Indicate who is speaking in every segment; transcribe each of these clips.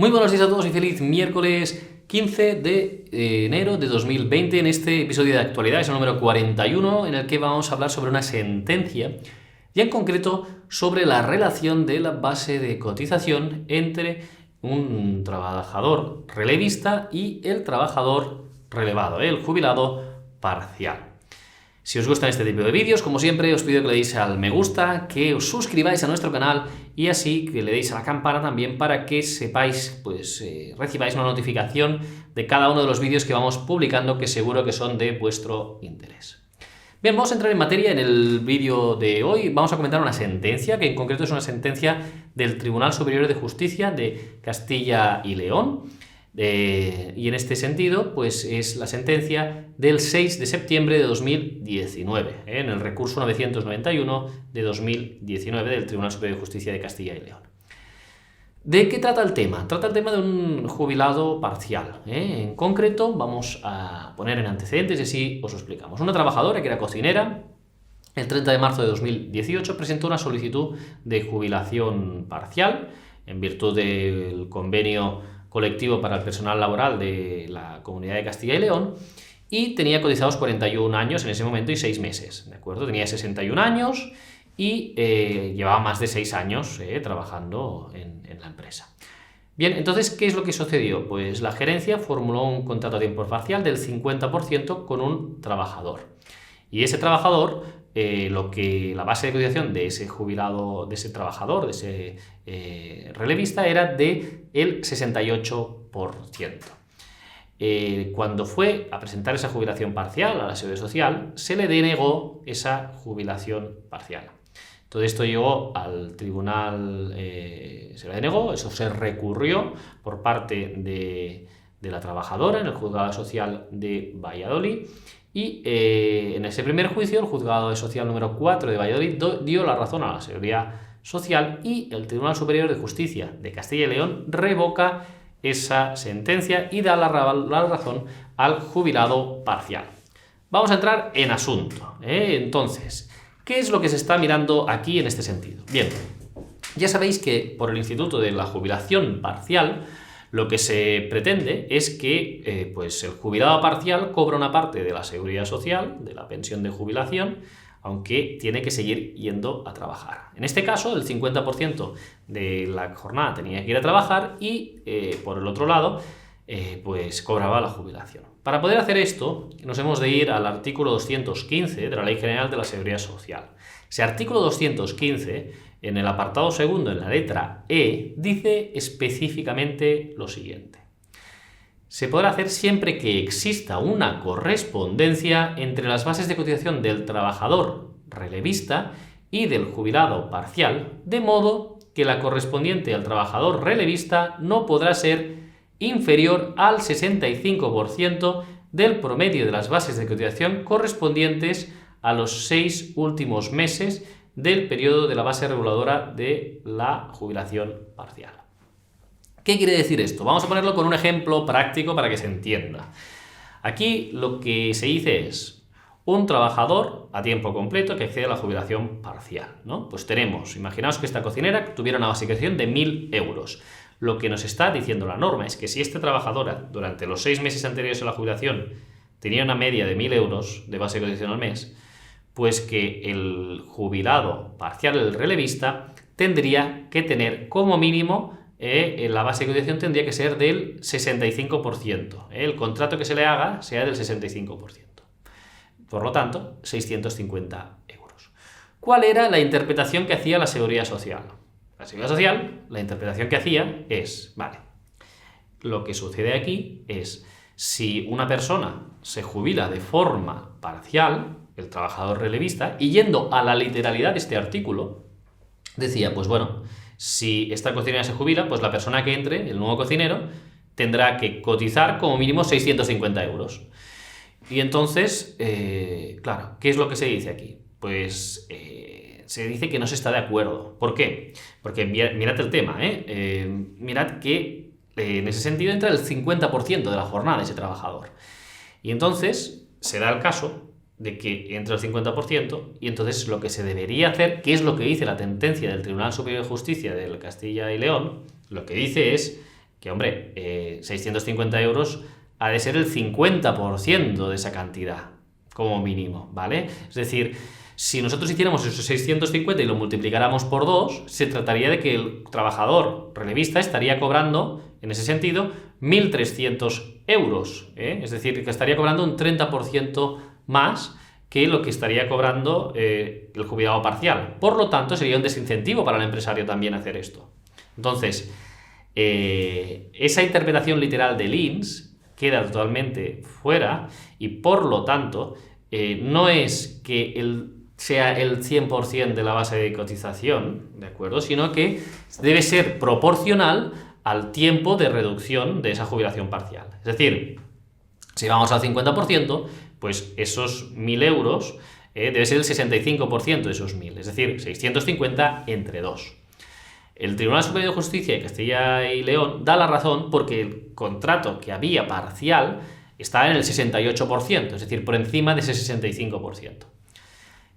Speaker 1: Muy buenos días a todos y feliz miércoles 15 de enero de 2020 en este episodio de actualidad, es el número 41, en el que vamos a hablar sobre una sentencia y en concreto sobre la relación de la base de cotización entre un trabajador relevista y el trabajador relevado, el jubilado parcial. Si os gustan este tipo de vídeos, como siempre, os pido que le deis al me gusta, que os suscribáis a nuestro canal y así que le deis a la campana también para que sepáis, recibáis una notificación de cada uno de los vídeos que vamos publicando, que seguro que son de vuestro interés. Bien, vamos a entrar en materia. En el vídeo de hoy vamos a comentar una sentencia, que en concreto es una sentencia del Tribunal Superior de Justicia de Castilla y León. Y en este sentido, pues es la sentencia del 6 de septiembre de 2019, en el recurso 991 de 2019 del Tribunal Superior de Justicia de Castilla y León. ¿De qué trata el tema? Trata el tema de un jubilado parcial. En concreto, vamos a poner en antecedentes y así os lo explicamos. Una trabajadora que era cocinera, el 30 de marzo de 2018 presentó una solicitud de jubilación parcial en virtud del convenio colectivo para el personal laboral de la Comunidad de Castilla y León, y tenía cotizados 41 años en ese momento y 6 meses, ¿de acuerdo? Tenía 61 años y llevaba más de 6 años trabajando en la empresa. Bien, entonces, ¿qué es lo que sucedió? Pues la gerencia formuló un contrato a tiempo parcial del 50% con un trabajador. Y ese trabajador, la base de cotización de ese jubilado, de ese trabajador, de ese relevista, era del 68%. Cuando fue a presentar esa jubilación parcial a la Seguridad Social, se le denegó esa jubilación parcial. Todo esto llegó al tribunal, se le denegó, eso se recurrió por parte de la trabajadora en el Juzgado Social de Valladolid. Y en ese primer juicio, el Juzgado Social número 4 de Valladolid dio la razón a la Seguridad Social y el Tribunal Superior de Justicia de Castilla y León revoca esa sentencia y da la razón al jubilado parcial. Vamos a entrar en asunto. Entonces, ¿qué es lo que se está mirando aquí en este sentido? Bien, ya sabéis que por el Instituto de la Jubilación Parcial lo que se pretende es que el jubilado parcial cobra una parte de la seguridad social, de la pensión de jubilación, aunque tiene que seguir yendo a trabajar. En este caso, el 50% de la jornada tenía que ir a trabajar y, por el otro lado, cobraba la jubilación. Para poder hacer esto, nos hemos de ir al artículo 215 de la Ley General de la Seguridad Social. Ese artículo 215, en el apartado segundo, en la letra E, dice específicamente lo siguiente. Se podrá hacer siempre que exista una correspondencia entre las bases de cotización del trabajador relevista y del jubilado parcial, de modo que la correspondiente al trabajador relevista no podrá ser inferior al 65% del promedio de las bases de cotización correspondientes a los 6 últimos meses del periodo de la base reguladora de la jubilación parcial. ¿Qué quiere decir esto? Vamos a ponerlo con un ejemplo práctico para que se entienda. Aquí lo que se dice es un trabajador a tiempo completo que accede a la jubilación parcial, ¿no? Pues imaginaos que esta cocinera tuviera una base de cotización de 1.000 euros. Lo que nos está diciendo la norma es que si esta trabajadora durante los 6 meses anteriores a la jubilación tenía una media de 1.000 euros de base de cotización al mes, pues que el jubilado parcial, el relevista, tendría que tener como mínimo la base de cotización tendría que ser del 65%. El contrato que se le haga sea del 65%. Por lo tanto, 650 euros. ¿Cuál era la interpretación que hacía la Seguridad Social? La Seguridad Social, la interpretación que hacía es, vale, lo que sucede aquí es, si una persona se jubila de forma parcial, el trabajador relevista, y yendo a la literalidad de este artículo, decía, pues bueno, si esta cocinera se jubila, pues la persona que entre, el nuevo cocinero, tendrá que cotizar como mínimo 650 euros. Y entonces, claro, ¿qué es lo que se dice aquí? Pues se dice que no se está de acuerdo. ¿Por qué? Porque mirad el tema, mirad que en ese sentido entra el 50% de la jornada de ese trabajador. Y entonces se da el caso de que entra el 50% y entonces lo que se debería hacer, que es lo que dice la sentencia del Tribunal Superior de Justicia de Castilla y León, lo que dice es que hombre, 650 euros ha de ser el 50% de esa cantidad, como mínimo, ¿vale? Es decir, si nosotros hiciéramos esos 650 y lo multiplicáramos por 2, se trataría de que el trabajador relevista estaría cobrando, en ese sentido, 1.300 euros, ¿eh? Es decir, que estaría cobrando un 30% más que lo que estaría cobrando el jubilado parcial. Por lo tanto, sería un desincentivo para el empresario también hacer esto. Entonces, esa interpretación literal del INS queda totalmente fuera y, por lo tanto, no es que sea el 100% de la base de cotización, ¿de acuerdo? Sino que debe ser proporcional al tiempo de reducción de esa jubilación parcial. Es decir, si vamos al 50%, pues esos 1.000 euros debe ser el 65% de esos 1.000, es decir, 650 entre 2. El Tribunal Superior de Justicia de Castilla y León da la razón porque el contrato que había parcial estaba en el 68%, es decir, por encima de ese 65%.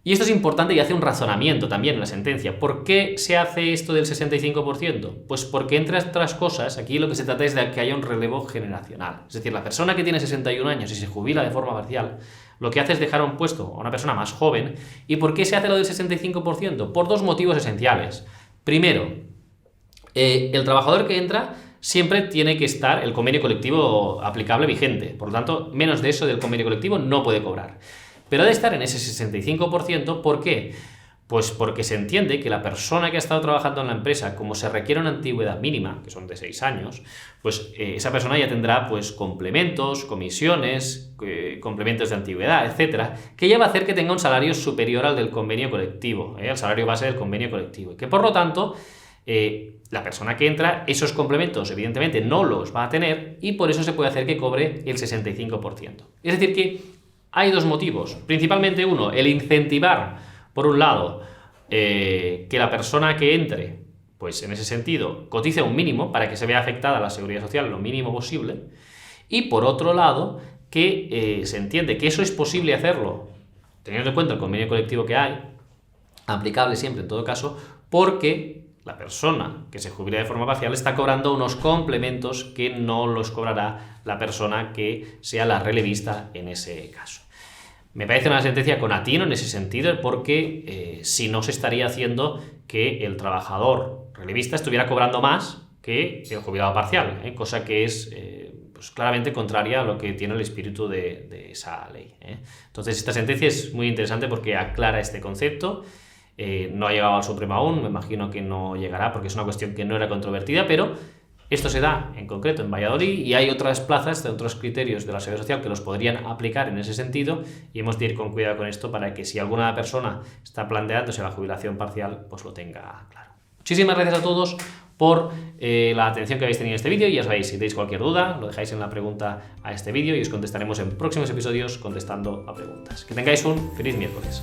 Speaker 1: Y esto es importante y hace un razonamiento también en la sentencia. ¿Por qué se hace esto del 65%? Pues porque, entre otras cosas, aquí lo que se trata es de que haya un relevo generacional. Es decir, la persona que tiene 61 años y se jubila de forma parcial, lo que hace es dejar un puesto a una persona más joven. ¿Y por qué se hace lo del 65%? Por dos motivos esenciales. Primero, el trabajador que entra siempre tiene que estar el convenio colectivo aplicable vigente. Por lo tanto, menos de eso del convenio colectivo no puede cobrar. Pero ha de estar en ese 65%, ¿por qué? Pues porque se entiende que la persona que ha estado trabajando en la empresa, como se requiere una antigüedad mínima, que son de 6 años, pues esa persona ya tendrá pues complementos, comisiones, complementos de antigüedad, etcétera, que ya va a hacer que tenga un salario superior al del convenio colectivo, al salario base del convenio colectivo, y que por lo tanto la persona que entra, esos complementos evidentemente no los va a tener y por eso se puede hacer que cobre el 65%. Es decir que hay dos motivos, principalmente uno, el incentivar, por un lado, que la persona que entre, pues en ese sentido, cotice un mínimo para que se vea afectada la seguridad social lo mínimo posible, y por otro lado, que se entiende que eso es posible hacerlo, teniendo en cuenta el convenio colectivo que hay, aplicable siempre en todo caso, porque la persona que se jubila de forma parcial está cobrando unos complementos que no los cobrará la persona que sea la relevista en ese caso. Me parece una sentencia con atino en ese sentido porque si no se estaría haciendo que el trabajador relevista estuviera cobrando más que el jubilado parcial, cosa que es pues claramente contraria a lo que tiene el espíritu de esa ley. Entonces esta sentencia es muy interesante porque aclara este concepto. No ha llegado al Supremo aún, me imagino que no llegará porque es una cuestión que no era controvertida, pero esto se da en concreto en Valladolid y hay otras plazas de otros criterios de la seguridad social que los podrían aplicar en ese sentido y hemos de ir con cuidado con esto para que si alguna persona está planteándose la jubilación parcial, pues lo tenga claro. Muchísimas gracias a todos por la atención que habéis tenido en este vídeo y ya sabéis, si tenéis cualquier duda, lo dejáis en la pregunta a este vídeo y os contestaremos en próximos episodios contestando a preguntas. Que tengáis un feliz miércoles.